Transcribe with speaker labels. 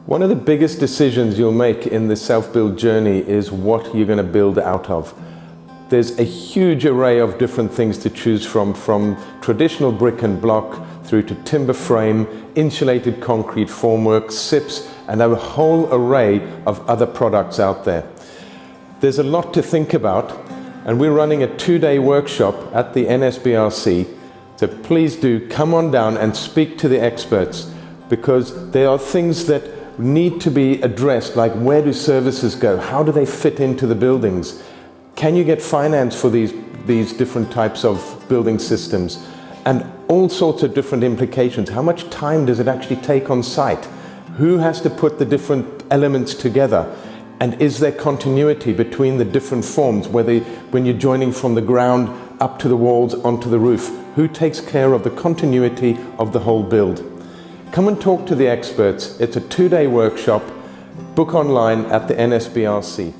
Speaker 1: One of the biggest decisions you'll make in the self-build journey is what you're going to build out of. There's a huge array of different things to choose from traditional brick and block through to timber frame, insulated concrete formwork, SIPs, and a whole array of other products out there. There's a lot to think about, and we're running a 2-day workshop at the NSBRC, so please do come on down and speak to the experts, because there are things that need to be addressed, like where do services go? How do they fit into the buildings? Can you get finance for these different types of building systems? And all sorts of different implications. How much time does it actually take on site? Who has to put the different elements together? And is there continuity between the different forms, when you're joining from the ground up to the walls onto the roof? Who takes care of the continuity of the whole build? Come and talk to the experts. It's a 2-day workshop. Book online at the NSBRC.